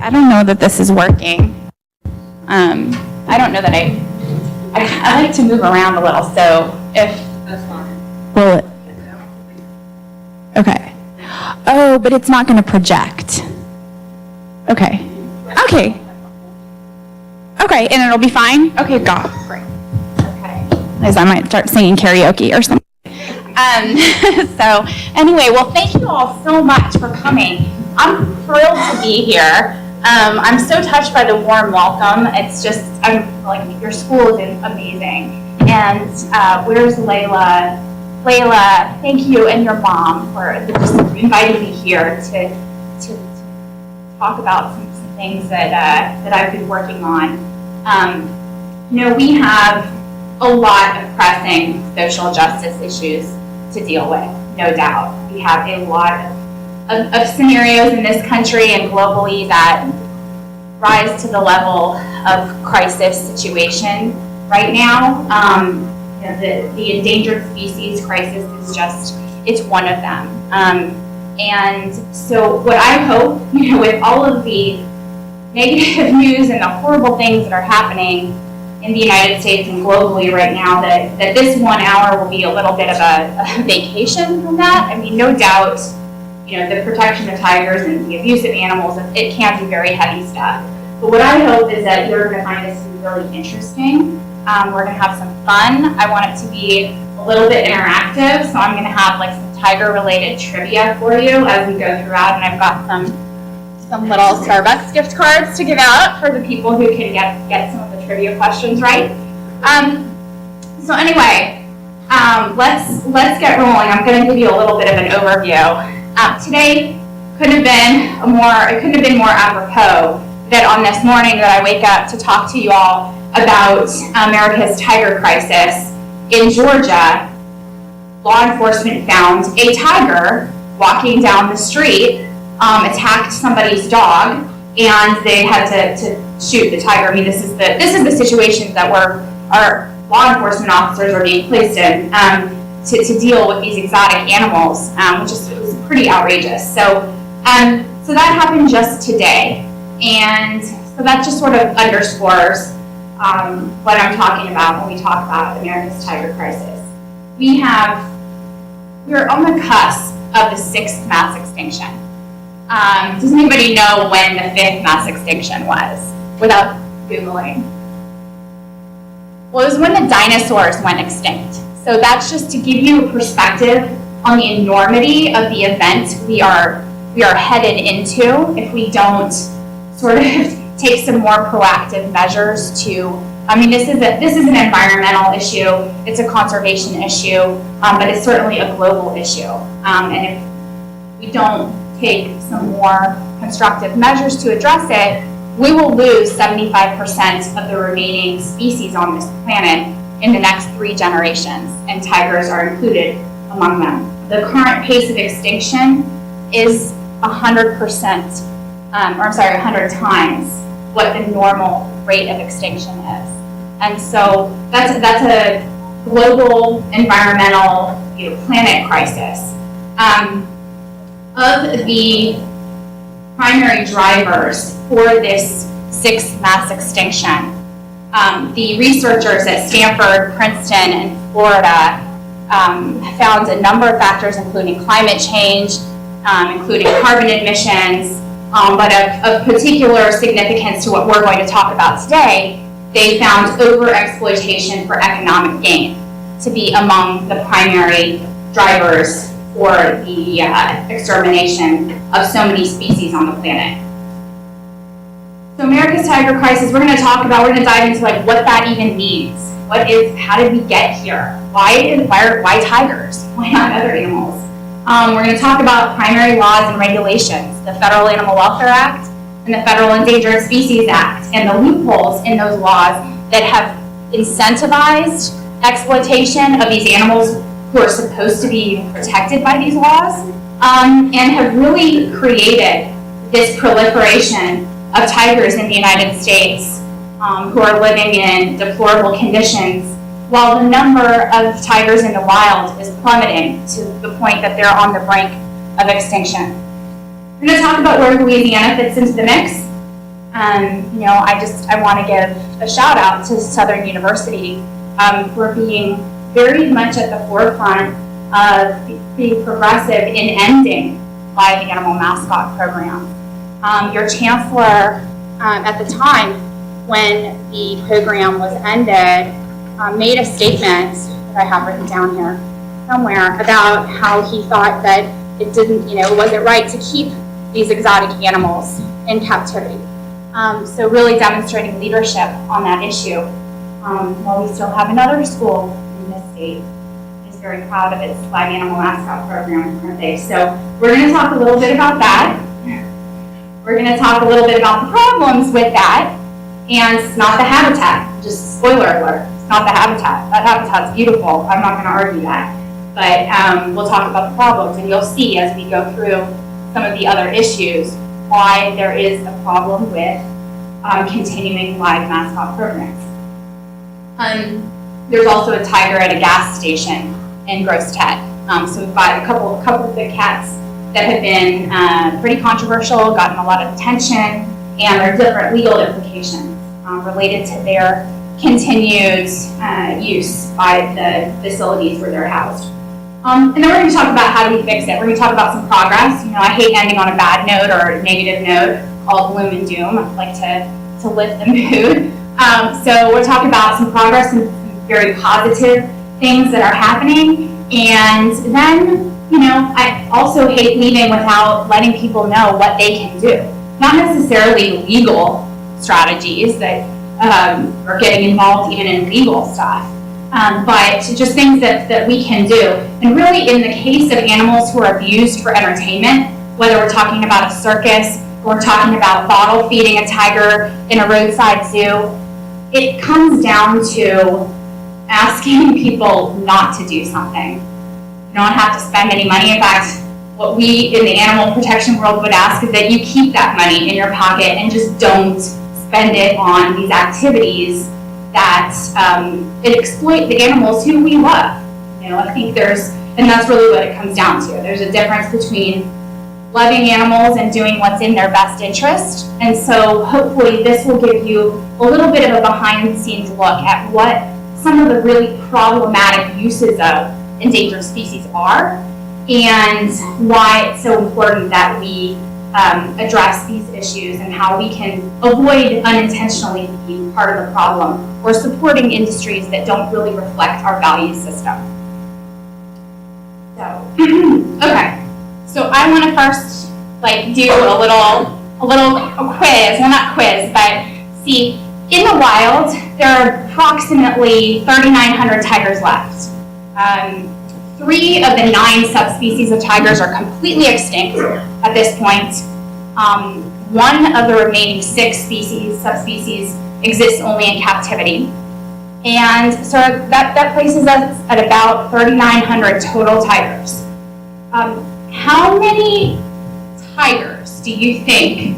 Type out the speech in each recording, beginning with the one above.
I don't know that this is working. I don't know that I like to move around a little, so if... That's fine. Will it? Okay. Oh, but it's not going to project. Okay. Okay. Okay, and it'll be fine? Okay, great. Okay. As I might start singing karaoke or something. So anyway, well, thank you all so much for coming. I'm thrilled to be here. I'm so touched by the warm welcome. It's just, I'm like, your school is amazing. And where's Layla? Layla, thank you, and your mom for just inviting me here to talk about some things that I've been working on. We have a lot of pressing social justice issues to deal with, no doubt. We have a lot of scenarios in this country and globally that rise to the level of crisis situation right now. The endangered species crisis is it's one of them. And so what I hope, with all of the negative news and the horrible things that are happening in the United States and globally right now, that this 1 hour will be a little bit of a vacation from that. I mean, no doubt, the protection of tigers and the abuse of animals, it can be very heavy stuff. But what I hope is that you're going to find this to be really interesting. We're going to have some fun. I want it to be a little bit interactive, so I'm going to have like some tiger-related trivia for you as we go throughout, and I've got some little Starbucks gift cards to give out for the people who can get some of the trivia questions right. So anyway, let's get rolling. I'm going to give you a little bit of an overview. Today couldn't have been more apropos that on this morning that I wake up to talk to you all about America's tiger crisis. In Georgia, law enforcement found a tiger walking down the street, attacked somebody's dog, and they had to shoot the tiger. I mean, this is the situation that our law enforcement officers are being placed in to deal with these exotic animals, which was pretty outrageous. So that happened just today, and so that just sort of underscores what I'm talking about when we talk about America's tiger crisis. We're on the cusp of the 6th mass extinction. Does anybody know when the 5th mass extinction was, without Googling? Well, it was when the dinosaurs went extinct. So that's just to give you a perspective on the enormity of the event we are headed into if we don't sort of take some more proactive measures this is an environmental issue, it's a conservation issue, but it's certainly a global issue. And if we don't take some more constructive measures to address it, we will lose 75% of the remaining species on this planet in the next 3 generations, and tigers are included among them. The current pace of extinction is 100 times what the normal rate of extinction is. And so that's a global environmental planet crisis. Of the primary drivers for this 6th mass extinction, the researchers at Stanford, Princeton, and Florida found a number of factors, including climate change, including carbon emissions, but of particular significance to what we're going to talk about today, they found overexploitation for economic gain to be among the primary drivers for the extermination of so many species on the planet. So America's tiger crisis, we're going to dive into like what that even means. How did we get here? Why tigers? Why not other animals? We're going to talk about primary laws and regulations, the Federal Animal Welfare Act and the Federal Endangered Species Act, and the loopholes in those laws that have incentivized exploitation of these animals who are supposed to be protected by these laws, and have really created this proliferation of tigers in the United States who are living in deplorable conditions, while the number of tigers in the wild is plummeting to the point that they're on the brink of extinction. We're going to talk about where Louisiana fits into the mix, I want to give a shout out to Southern University for being very much at the forefront of being progressive in ending live animal mascot programs. Your chancellor at the time when the program was ended made a statement that I have written down here somewhere about how he thought that it wasn't right to keep these exotic animals in captivity. So really demonstrating leadership on that issue. While we still have another school in this state is very proud of its live animal mascot program, aren't they? So we're going to talk a little bit about that. We're going to talk a little bit about the problems with that, and it's not the habitat. Just spoiler alert, it's not the habitat. That habitat's beautiful. I'm not going to argue that. But we'll talk about the problems, and you'll see as we go through some of the other issues why there is a problem with continuing live mascot programs. There's also a tiger at a gas station in Gross Ted. So we've got a couple of big cats that have been pretty controversial, gotten a lot of attention, and there are different legal implications related to their continued use by the facilities where they're housed. And then we're going to talk about how do we fix it. We're going to talk about some progress. I hate ending on a bad note or a negative note, all gloom and doom. I like to lift the mood. So we're talking about some progress and some very positive things that are happening. And then, I also hate leaving without letting people know what they can do. Not necessarily legal strategies that are getting involved even in legal stuff. But just things that we can do. And really in the case of animals who are abused for entertainment, whether we're talking about a circus, or we're talking about bottle feeding a tiger in a roadside zoo, it comes down to asking people not to do something. You don't have to spend any money. In fact, what we in the animal protection world would ask is that you keep that money in your pocket and just don't spend it on these activities that exploit the animals who we love. I think and that's really what it comes down to. There's a difference between loving animals and doing what's in their best interest. And so hopefully this will give you a little bit of a behind-the-scenes look at what some of the really problematic uses of endangered species are and why it's so important that we address these issues and how we can avoid unintentionally being part of the problem or supporting industries that don't really reflect our value system. So, okay. So I want to first do a little quiz. Well, not quiz, but see, in the wild, there are approximately 3,900 tigers left. 3 of the 9 subspecies of tigers are completely extinct at this point. 1 of the remaining 6 subspecies exists only in captivity. And so that places us at about 3,900 total tigers. How many tigers do you think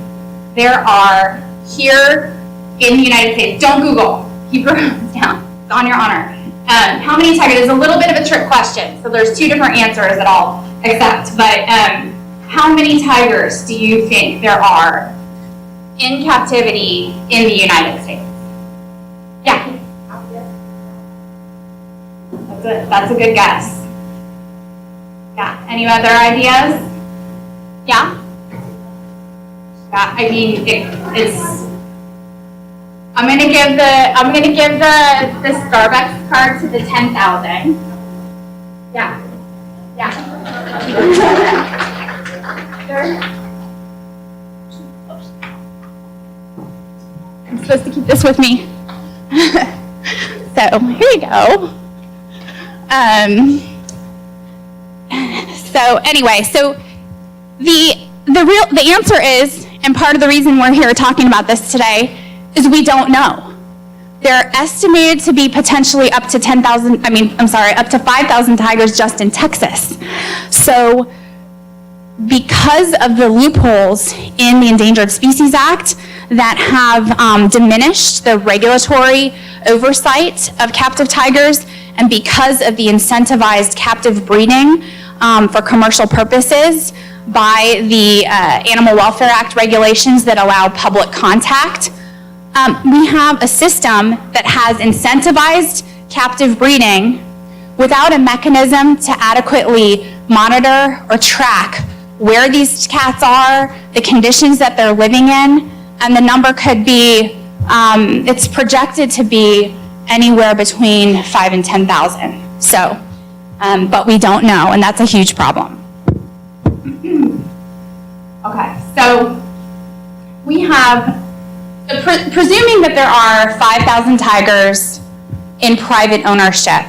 there are here in the United States? Don't Google. Keep your hands down. It's on your honor. How many tigers? It's a little bit of a trick question. So there's 2 different answers that I'll accept. But how many tigers do you think there are in captivity in the United States? Yeah. That's a good guess. Yeah. Any other ideas? Yeah. Yeah. I mean, it's. I'm gonna give the Starbucks card to the 10,000. Yeah. Yeah. I'm supposed to keep this with me. So here you go. So anyway, so the answer is, and part of the reason we're here talking about this today, is we don't know. They're estimated to be potentially up to 5,000 tigers just in Texas. So because of the loopholes in the Endangered Species Act that have diminished the regulatory oversight of captive tigers, and because of the incentivized captive breeding for commercial purposes, by the Animal Welfare Act regulations that allow public contact. We have a system that has incentivized captive breeding without a mechanism to adequately monitor or track where these cats are, the conditions that they're living in, and the number could be, it's projected to be anywhere between 5 and 10,000. So, but we don't know, and that's a huge problem. Okay, so we have, presuming that there are 5,000 tigers in private ownership,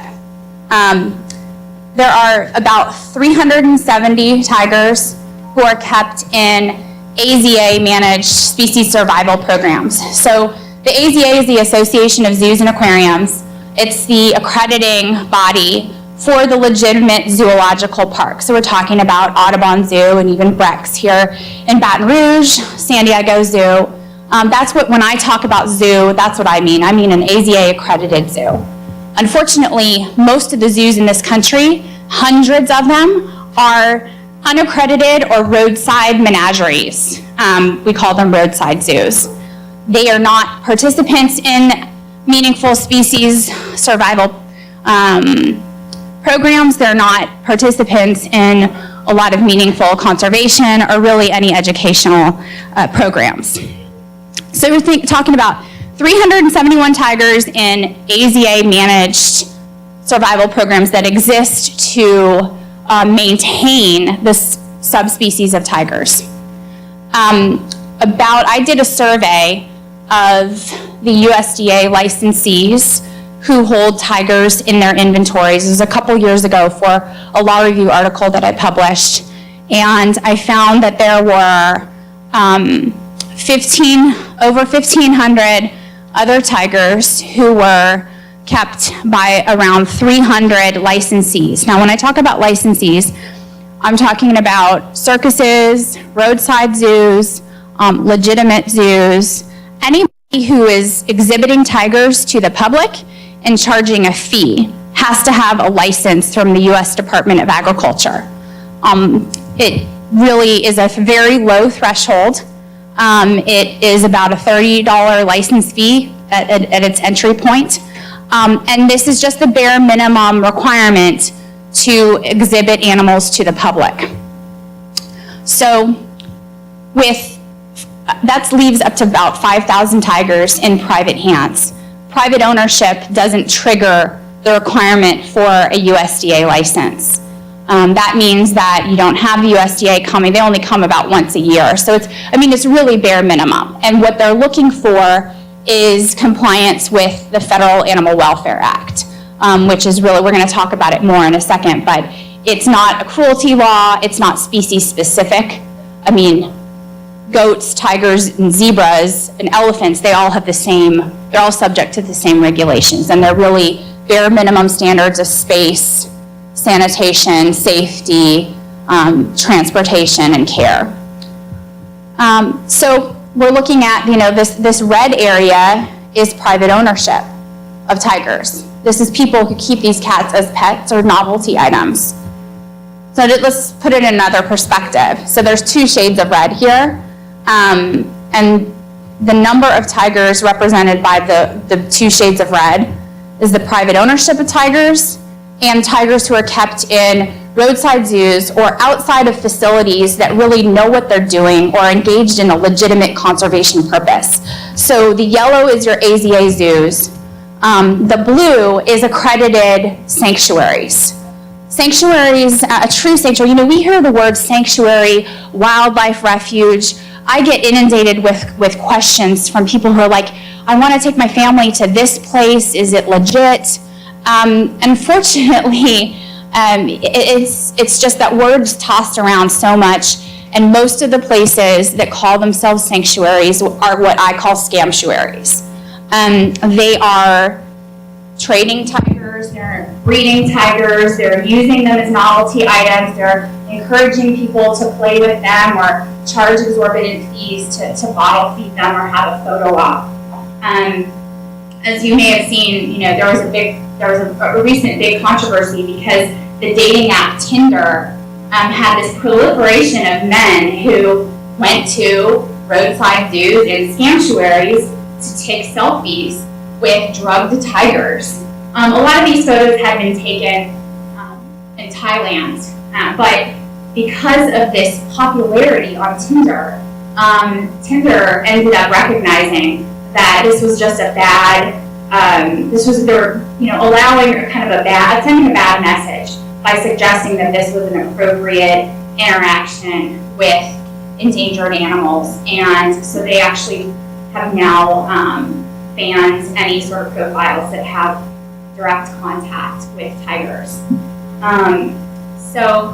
there are about 370 tigers who are kept in AZA-managed species survival programs. So the AZA is the Association of Zoos and Aquariums. It's the accrediting body for the legitimate zoological park. So we're talking about Audubon Zoo and even Breck's here in Baton Rouge, San Diego Zoo. That's what, when I talk about zoo, that's what I mean. I mean an AZA accredited zoo. Unfortunately, most of the zoos in this country, hundreds of them, are unaccredited or roadside menageries. We call them roadside zoos. They are not participants in meaningful species survival programs. They're not participants in a lot of meaningful conservation or really any educational programs. So we're talking about 371 tigers in AZA-managed survival programs that exist to maintain this subspecies of tigers. I did a survey of the USDA licensees who hold tigers in their inventories. It was a couple years ago for a law review article that I published, and I found that there were over 1,500 other tigers who were kept by around 300 licensees. Now, when I talk about licensees, I'm talking about circuses, roadside zoos, legitimate zoos, anybody who is exhibiting tigers to the public and charging a fee has to have a license from the U.S. Department of Agriculture. It really is a very low threshold. It is about a $30 license fee at its entry point. And this is just the bare minimum requirement to exhibit animals to the public. So that leaves up to about 5,000 tigers in private hands. Private ownership doesn't trigger the requirement for a USDA license. That means that you don't have the USDA coming. They only come about once a year. So it's really bare minimum. And what they're looking for is compliance with the Federal Animal Welfare Act, which is really, we're going to talk about it more in a second, but it's not a cruelty law. It's not species specific. I mean, goats, tigers, and zebras, and elephants, they all have they're all subject to the same regulations, and they're really bare minimum standards of space, sanitation, safety, transportation, and care. So we're looking at, this red area is private ownership of tigers. This is people who keep these cats as pets or novelty items. So let's put it in another perspective. So there's two shades of red here. And the number of tigers represented by the two shades of red is the private ownership of tigers and tigers who are kept in roadside zoos or outside of facilities that really know what they're doing or engaged in a legitimate conservation purpose. So the yellow is your AZA zoos. The blue is accredited sanctuaries. Sanctuaries, a true sanctuary, we hear the word sanctuary, wildlife refuge. I get inundated with questions from people who are like, I want to take my family to this place, is it legit? Unfortunately, it's just that word's tossed around so much, and most of the places that call themselves sanctuaries are what I call scamtuaries. They are trading tigers, they're breeding tigers, they're using them as novelty items, they're encouraging people to play with them or charge exorbitant fees to bottle feed them or have a photo op. As you may have seen, there was a recent big controversy because the dating app Tinder had this proliferation of men who went to roadside zoos and sanctuaries to take selfies with drugged tigers. A lot of these photos had been taken in Thailand, but because of this popularity on Tinder, Tinder ended up recognizing that this was just a bad, allowing kind of sending a bad message by suggesting that this was an appropriate interaction with endangered animals. And so they actually have now banned any sort of profiles that have direct contact with tigers. So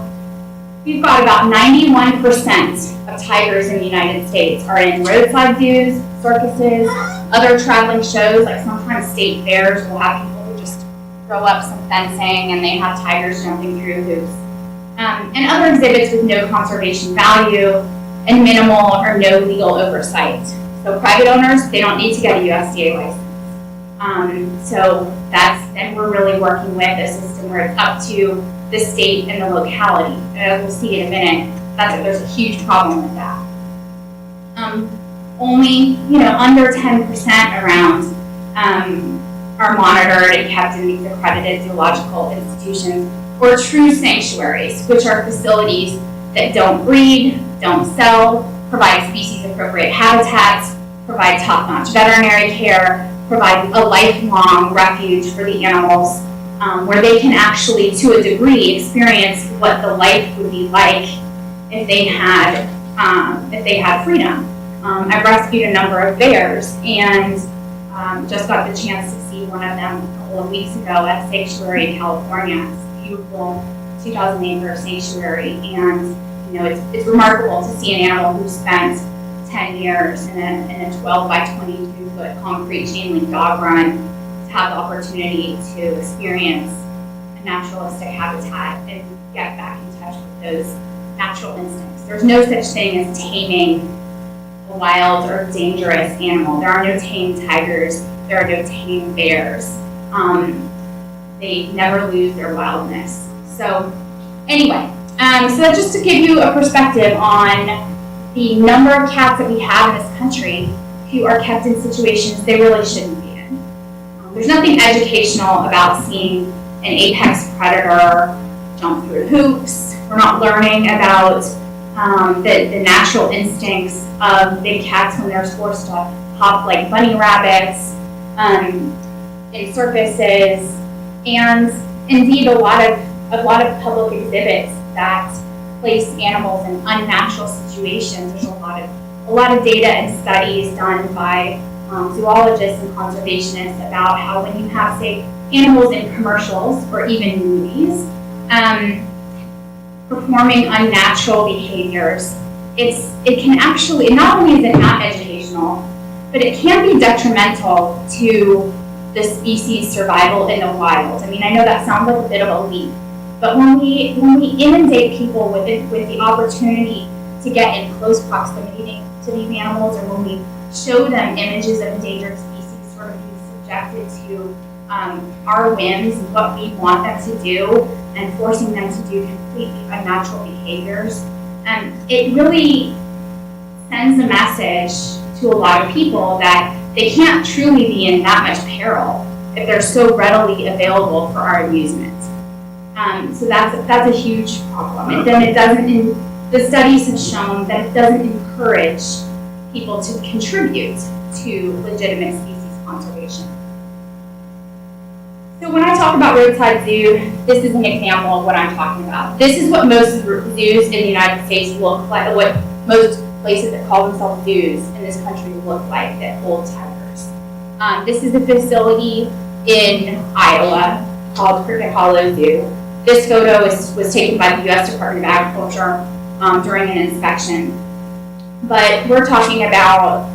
we've got about 91% of tigers in the United States are in roadside zoos, circuses, other traveling shows, like sometimes state fairs will have people who just throw up some fencing and they have tigers jumping through hoops. And other exhibits with no conservation value and minimal or no legal oversight. So private owners, they don't need to get a USDA license. So then we're really working with a system where it's up to the state and the locality. And as we'll see in a minute, there's a huge problem with that. Only under 10% around are monitored and kept in these accredited zoological institutions or true sanctuaries, which are facilities that don't breed, don't sell, provide species-appropriate habitats, provide top-notch veterinary care, provide a lifelong refuge for the animals, where they can actually, to a degree, experience what the life would be like if they had freedom. I've rescued a number of bears and just got the chance to see one of them a couple of weeks ago at a sanctuary in California. It's a beautiful 2,000-acre sanctuary, and it's remarkable to see an animal who spent 10 years in a 12 by 22-foot concrete chain link dog run to have the opportunity to experience a naturalistic habitat and get back in touch with those natural instincts. There's no such thing as taming a wild or dangerous animal. There are no tame tigers. There are no tame bears. They never lose their wildness. So anyway, so that's just to give you a perspective on the number of cats that we have in this country who are kept in situations they really shouldn't be in. There's nothing educational about seeing an apex predator jump through hoops. We're not learning about the natural instincts of big cats when they're forced to hop like bunny rabbits in circuses, and indeed a lot of public exhibits that place animals in unnatural situations. There's a lot of data and studies done by zoologists and conservationists about how when you have, say, animals in commercials or even movies performing unnatural behaviors, it can actually, not only is it not educational, but it can be detrimental to the species survival in the wild. I mean, I know that sounds like a bit of a leap, but when we inundate people with the opportunity to get in close proximity to these animals, or when we show them images of endangered species sort of being subjected to our whims and what we want them to do, and forcing them to do completely unnatural behaviors, it really sends a message to a lot of people that they can't truly be in that much peril if they're so readily available for our amusement. So that's a huge problem. And then the studies have shown that it doesn't encourage people to contribute to legitimate species conservation. So when I talk about roadside zoo, this is an example of what I'm talking about. This is what most zoos in the United States look like, what most places that call themselves zoos in this country look like that hold tigers. This is a facility in Iowa called Cricket Hollow Zoo. This photo was taken by the U.S. Department of Agriculture during an inspection. But we're talking about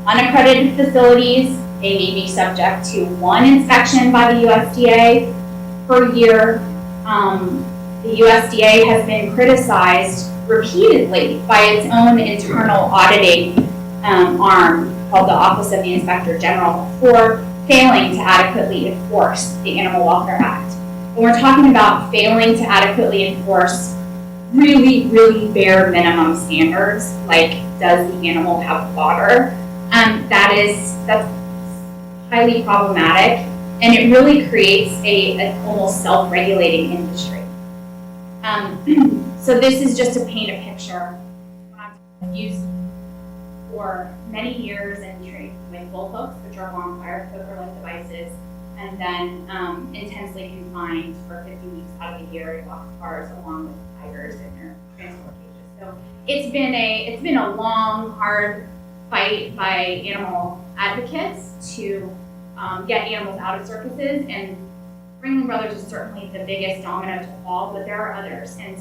unaccredited facilities. They may be subject to one inspection by the USDA per year. The USDA has been criticized repeatedly by its own internal auditing arm called the Office of the Inspector General for failing to adequately enforce the Animal Welfare Act. When we're talking about failing to adequately enforce really, really bare minimum standards, like does the animal have water, that's highly problematic, and it really creates an almost self-regulating industry. So this is just to paint a picture. I've used for many years and trained with bull hooks, which are long wire poker-like devices, and then intensely confined for 50 weeks out of the year in locked cars along with tigers in their transport cages. So it's been a long, hard fight by animal advocates to get animals out of circuses, and Ringling Brothers is certainly the biggest domino to fall, but there are others. And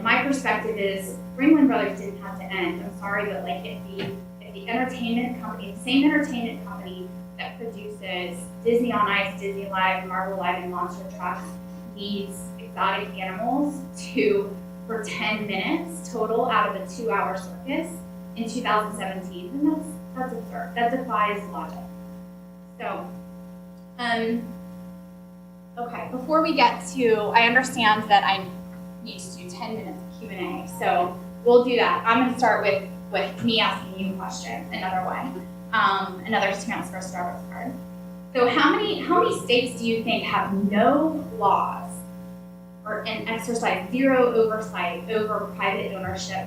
my perspective is Ringling Brothers didn't have to end. I'm sorry, but like if the entertainment company, the same entertainment company that produces Disney on Ice, Disney Live, Marvel Live, and Monster Trucks needs exotic animals for 10 minutes total out of a 2-hour circus in 2017, and that's absurd. That defies logic. So, okay, before we get to, I understand that I need to do 10 minutes of Q&A, so we'll do that. I'm going to start with me asking you a question another way, another transfer Starbucks card. So how many states do you think have no laws and exercise zero oversight over private ownership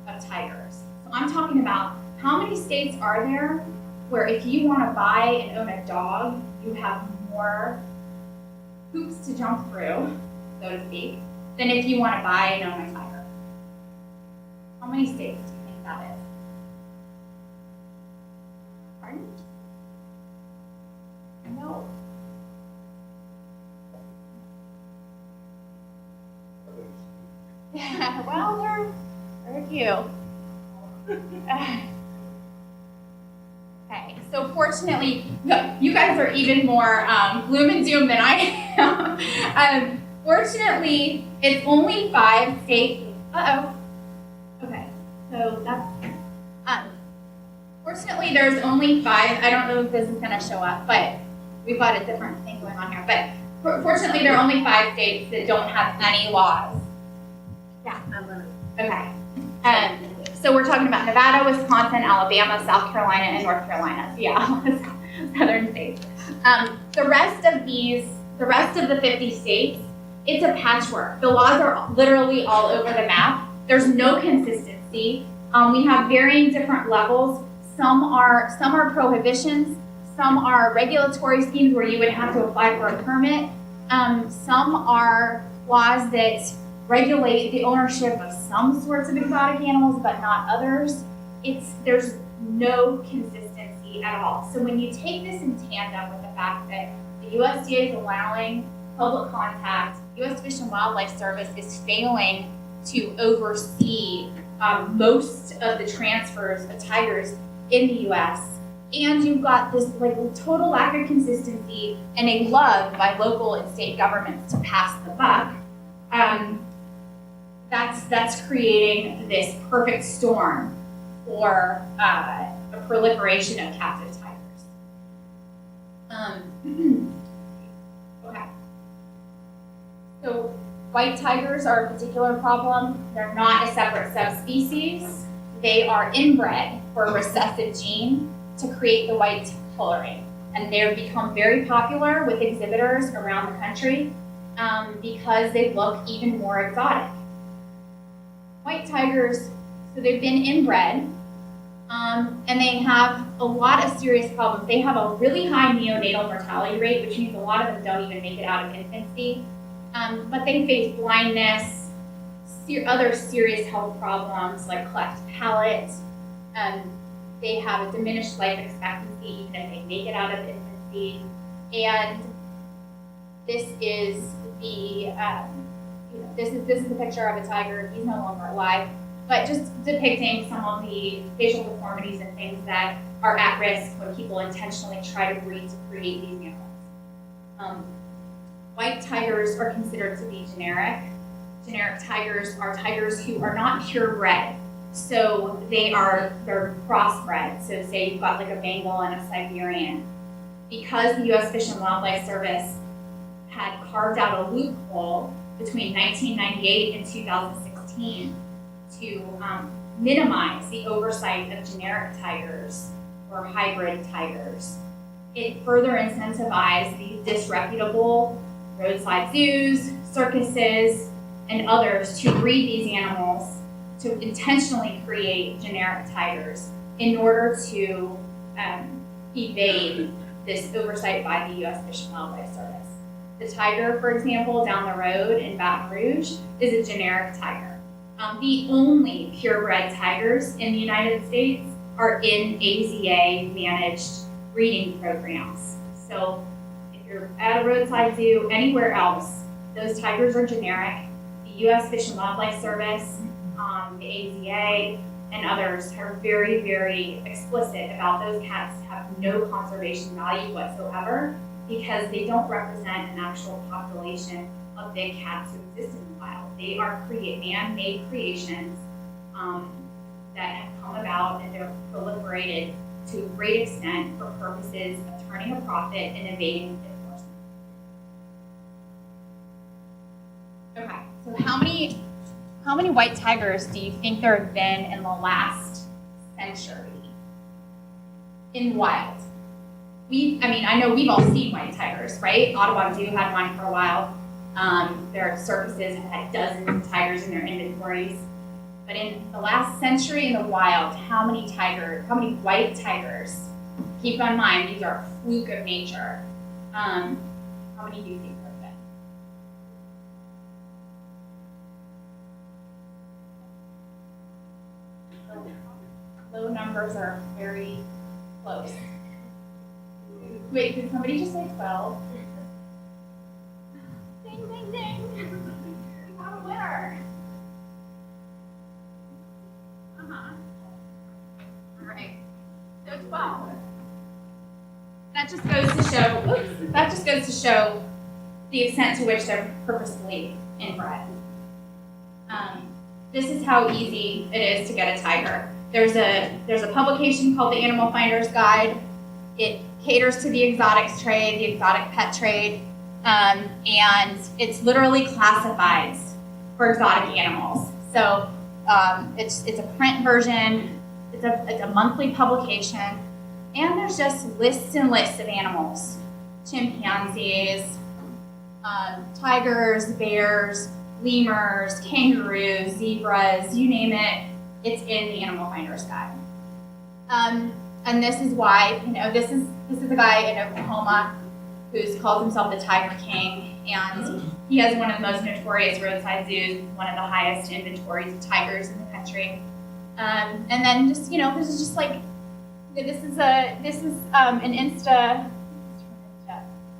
of tigers? So I'm talking about how many states are there where if you want to buy and own a dog, you have more hoops to jump through, so to speak, than if you want to buy and own a tiger? How many states do you think that is? Pardon? No. Yeah, well, there are a few. Okay, so fortunately, you guys are even more gloom and doom than I am. Fortunately, it's only 5 states. Okay, so that's, fortunately, there's only 5. I don't know if this is going to show up, but we've got a different thing going on here. But fortunately, there are only 5 states that don't have any laws. Yeah. Okay. So we're talking about Nevada, Wisconsin, Alabama, South Carolina, and North Carolina. So yeah, southern states. The rest of the 50 states, it's a patchwork. The laws are literally all over the map. There's no consistency. We have varying different levels. Some are prohibitions. Some are regulatory schemes where you would have to apply for a permit. Some are laws that regulate the ownership of some sorts of exotic animals, but not others. There's no consistency at all. So when you take this in tandem with the fact that the USDA is allowing public contact, U.S. Fish and Wildlife Service is failing to oversee most of the transfers of tigers in the U.S., and you've got this total lack of consistency and a love by local and state governments to pass the buck, that's creating this perfect storm for a proliferation of captive tigers. Okay. So white tigers are a particular problem. They're not a separate subspecies. They are inbred for a recessive gene to create the white coloring. And they've become very popular with exhibitors around the country because they look even more exotic. White tigers, so they've been inbred, and they have a lot of serious problems. They have a really high neonatal mortality rate, which means a lot of them don't even make it out of infancy. But they face blindness, other serious health problems like cleft palate. They have a diminished life expectancy even if they make it out of infancy. And this is this is a picture of a tiger. He's no longer alive, but just depicting some of the facial deformities and things that are at risk when people intentionally try to breed to create these animals. White tigers are considered to be generic. Generic tigers are tigers who are not purebred. So they're crossbred. So say you've got like a Bengal and a Siberian. Because the U.S. Fish and Wildlife Service had carved out a loophole between 1998 and 2016 2016 to minimize the oversight of generic tigers or hybrid tigers. It further incentivized these disreputable roadside zoos, circuses, and others to breed these animals to intentionally create generic tigers in order to evade this oversight by the U.S. Fish and Wildlife Service. The tiger, for example, down the road in Baton Rouge is a generic tiger. The only purebred tigers in the United States are in AZA-managed breeding programs. So if you're at a roadside zoo, anywhere else, those tigers are generic. The U.S. Fish and Wildlife Service, the AZA, and others are very, very explicit about those cats have no conservation value whatsoever because they don't represent an actual population of big cats who exist in the wild. They are man-made creations that have come about and they're proliferated to a great extent for purposes of turning a profit and evading enforcement. Okay, so how many white tigers do you think there have been in the last century in the wild? I know we've all seen white tigers, right? Audubon Zoo had one for a while. Their circuses have had dozens of tigers in their inventories. But in the last century in the wild, how many white tigers? Keep in mind, these are a fluke of nature. How many do you think there have been? Low numbers are very close. Wait, did somebody just say 12? Ding, ding, ding. We got a winner. All right, so 12. That just goes to show the extent to which they're purposefully inbred. This is how easy it is to get a tiger. There's a publication called the Animal Finder's Guide. It caters to the exotics trade, the exotic pet trade, and it's literally classifieds for exotic animals. So it's a print version, it's a monthly publication, and there's just lists and lists of animals. Chimpanzees, tigers, bears, lemurs, kangaroos, zebras, you name it, it's in the Animal Finder's Guide. And this is why, this is a guy in Oklahoma who calls himself the Tiger King, and he has one of the most notorious roadside zoos, one of the highest inventories of tigers in the country. And then just, this is just like, this is an Insta,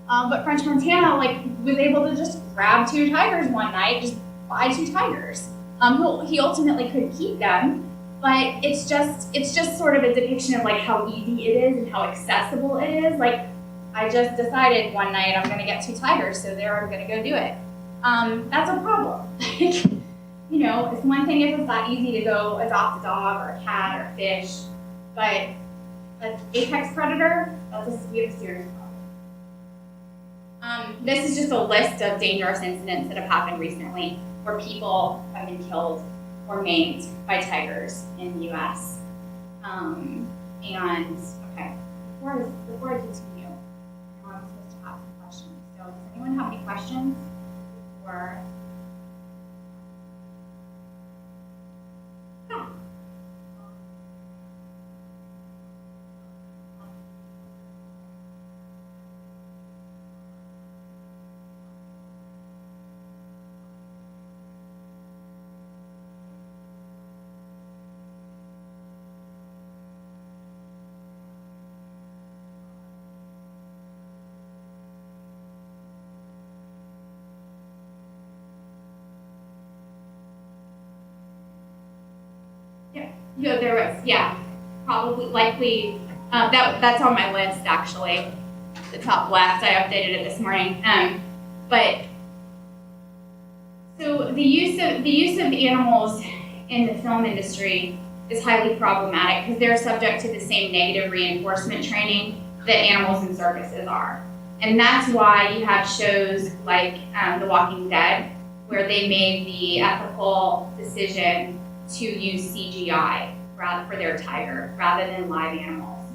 but French Montana was able to just grab 2 tigers one night, just buy 2 tigers. He ultimately couldn't keep them, but it's just sort of a depiction of how easy it is and how accessible it is. I just decided one night I'm going to get 2 tigers, so there I'm going to go do it. That's a problem. It's one thing if it's that easy to go adopt a dog or a cat or a fish, but an apex predator, we have a serious problem. This is just a list of dangerous incidents that have happened recently where people have been killed or maimed by tigers in the U.S. Okay, before I continue, I'm supposed to have some questions. So does anyone have any questions? Or yeah. Yeah, there was, probably, likely, that's on my list, actually, the top left, I updated it this morning. But, so the use of animals in the film industry is highly problematic because they're subject to the same negative reinforcement training that animals in circuses are. And that's why you have shows like The Walking Dead, where they made the ethical decision to use CGI for their tiger rather than live animals.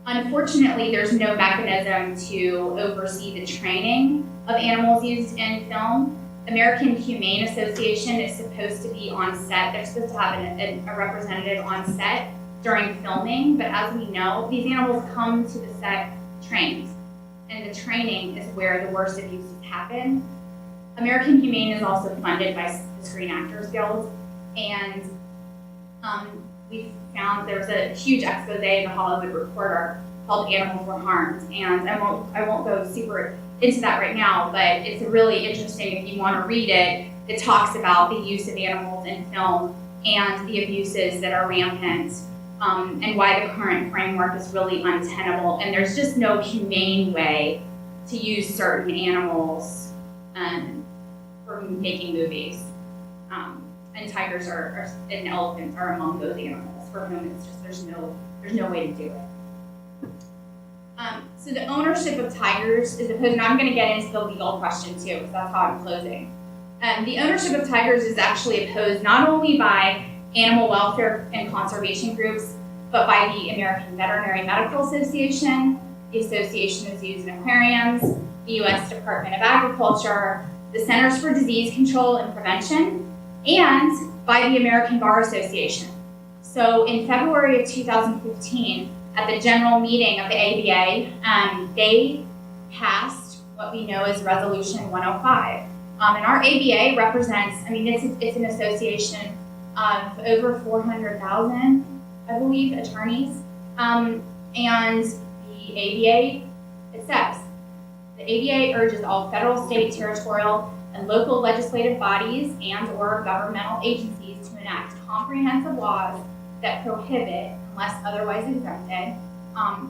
Unfortunately, there's no mechanism to oversee the training of animals used in film. American Humane Association is supposed to be on set. They're supposed to have a representative on set during filming, but as we know, these animals come to the set trained, and the training is where the worst abuses happen. American Humane is also funded by the Screen Actors Guild, and we found there's a huge expose in the Hollywood Reporter called "Animals Were Harmed," and I won't go super into that right now, but it's really interesting if you want to read it. It talks about the use of animals in film and the abuses that are rampant, and why the current framework is really untenable. And there's just no humane way to use certain animals for making movies. And tigers and elephants are among those animals for whom it's just there's no way to do it. So the ownership of tigers is opposed, and I'm going to get into the legal question too, because that's how I'm closing. The ownership of tigers is actually opposed not only by animal welfare and conservation groups, but by the American Veterinary Medical Association, the Association of Zoos and Aquariums, the U.S. Department of Agriculture, the Centers for Disease Control and Prevention, and by the American Bar Association. So in February of 2015, at the general meeting of the ABA, they passed what we know as Resolution 105. And our ABA represents, it's an association of over 400,000, I believe, attorneys. And the ABA, it says, the ABA urges all federal, state, territorial, and local legislative bodies and/or governmental agencies to enact comprehensive laws that prohibit, unless otherwise exempted,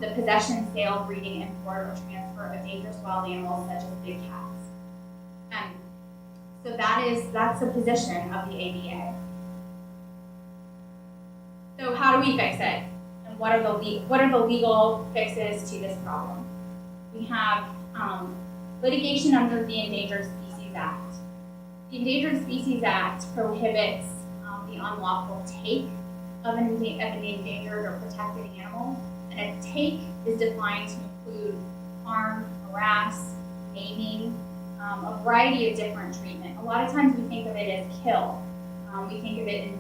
the possession, sale, breeding, import, or transfer of dangerous wild animals such as big cats. So that's the position of the ABA. So how do we fix it? And what are the legal fixes to this problem? We have litigation under the Endangered Species Act. The Endangered Species Act prohibits the unlawful take of an endangered or protected animal, and a take is defined to include harm, harass, maiming, a variety of different treatment. A lot of times we think of it as kill. We think of it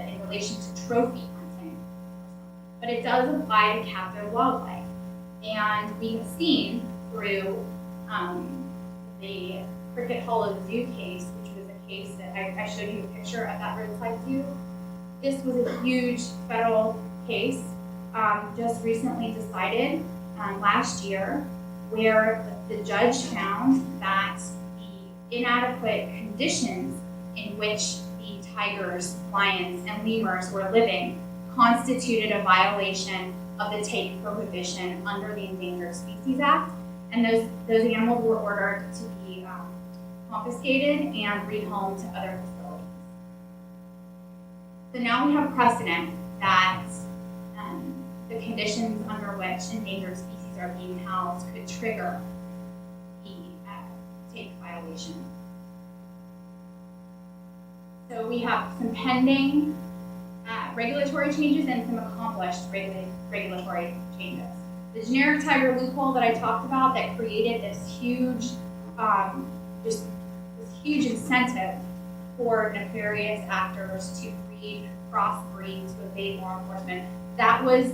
in relation to trophy hunting, but it does apply to captive wildlife. And we have seen through the Cricket Hollow Zoo case, which was a case that I showed you a picture of that roadside zoo. This was a huge federal case just recently decided last year, where the judge found that the inadequate conditions in which the tigers, lions, and lemurs were living constituted a violation of the take prohibition under the Endangered Species Act, and those animals were ordered to be confiscated and rehomed to other facilities. So now we have precedent that the conditions under which endangered species are being housed could trigger the take violation. So we have some pending regulatory changes and some accomplished regulatory changes. The generic tiger loophole that I talked about that created this huge, this huge incentive for nefarious actors to breed, crossbreed, to evade law enforcement. That was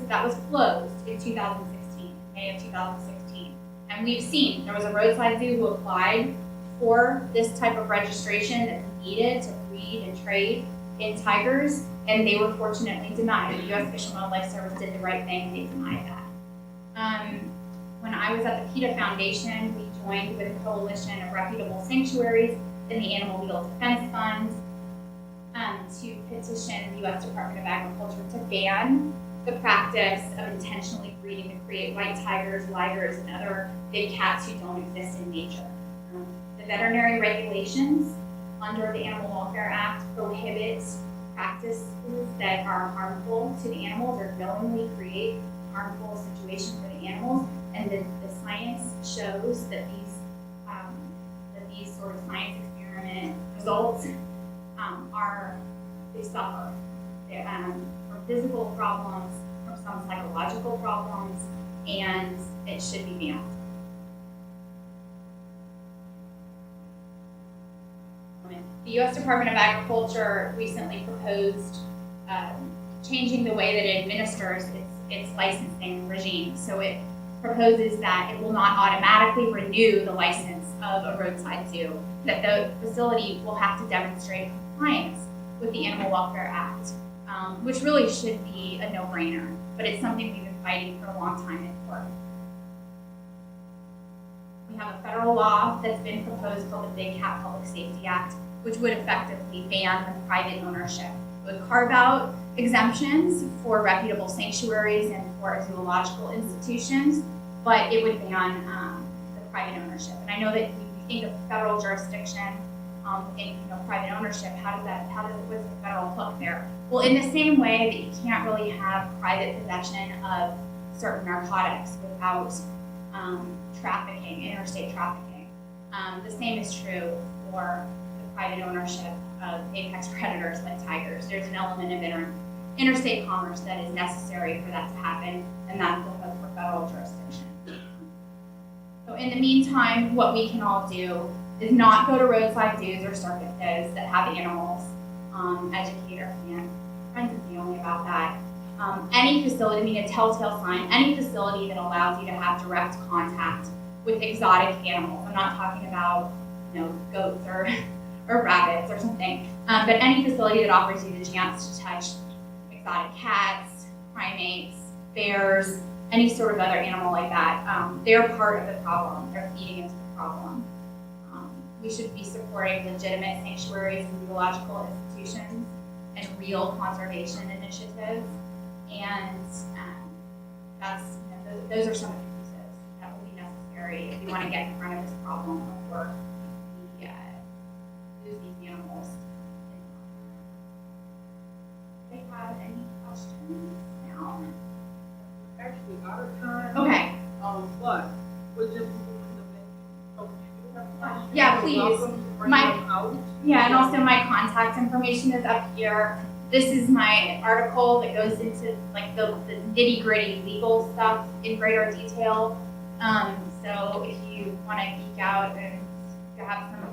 closed in 2016, May of 2016. And we've seen, there was a roadside zoo who applied for this type of registration that needed to breed and trade in tigers, and they were fortunately denied. The U.S. Fish and Wildlife Service did the right thing, and they denied that. When I was at the PETA Foundation, we joined with a coalition of reputable sanctuaries and the Animal Legal Defense Fund to petition the U.S. Department of Agriculture to ban the practice of intentionally breeding to create white tigers, ligers, and other big cats who don't exist in nature. The veterinary regulations under the Animal Welfare Act prohibit practices that are harmful to the animals or knowingly create a harmful situation for the animals, and the science shows that these sort of science results they suffer from physical problems, from some psychological problems, and it should be banned. The U.S. Department of Agriculture recently proposed changing the way that it administers its licensing regime. So it proposes that it will not automatically renew the license of a roadside zoo, that the facility will have to demonstrate compliance with the Animal Welfare Act, which really should be a no-brainer, but it's something we've been fighting for a long time in court. We have a federal law that's been proposed called the Big Cat Public Safety Act, which would effectively ban private ownership. It would carve out exemptions for reputable sanctuaries and for zoological institutions, but it would ban the private ownership. And I know that you think of federal jurisdiction, in private ownership. What's the federal hook there? Well, in the same way that you can't really have private possession of certain narcotics without trafficking, interstate trafficking. The same is true for the private ownership of apex predators like tigers. There's an element of interstate commerce that is necessary for that to happen, and that's the hook for federal jurisdiction. So in the meantime, what we can all do is not go to roadside zoos or circuses that have animals, educate our friends and family about that. Any facility, a telltale sign, any facility that allows you to have direct contact with exotic animals. I'm not talking about, goats or rabbits or something, but any facility that offers you the chance to touch exotic cats, primates, bears, any sort of other animal like that, they're part of the problem. They're feeding into the problem. We should be supporting legitimate sanctuaries and zoological institutions and real conservation initiatives. And those are some of the pieces that will be necessary if we want to get in front of this problem before we lose these animals. Do they have any questions now? Actually, out of time. Okay. But we're just yeah, please. And also my contact information is up here. This is my article that goes into like the nitty-gritty legal stuff in greater detail. So if you want to geek out and have some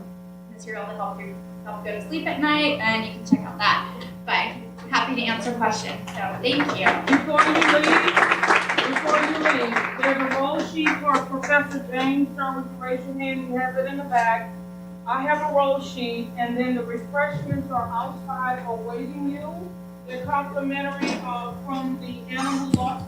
material to help yourself go to sleep at night, then you can check out that. But happy to answer questions. So thank you. Before you leave, there's a roll sheet for Professor James Sherman. Raise your hand, you have it in the back. I have a roll sheet, and then the refreshments are outside awaiting you. They're complimentary from the Animal Law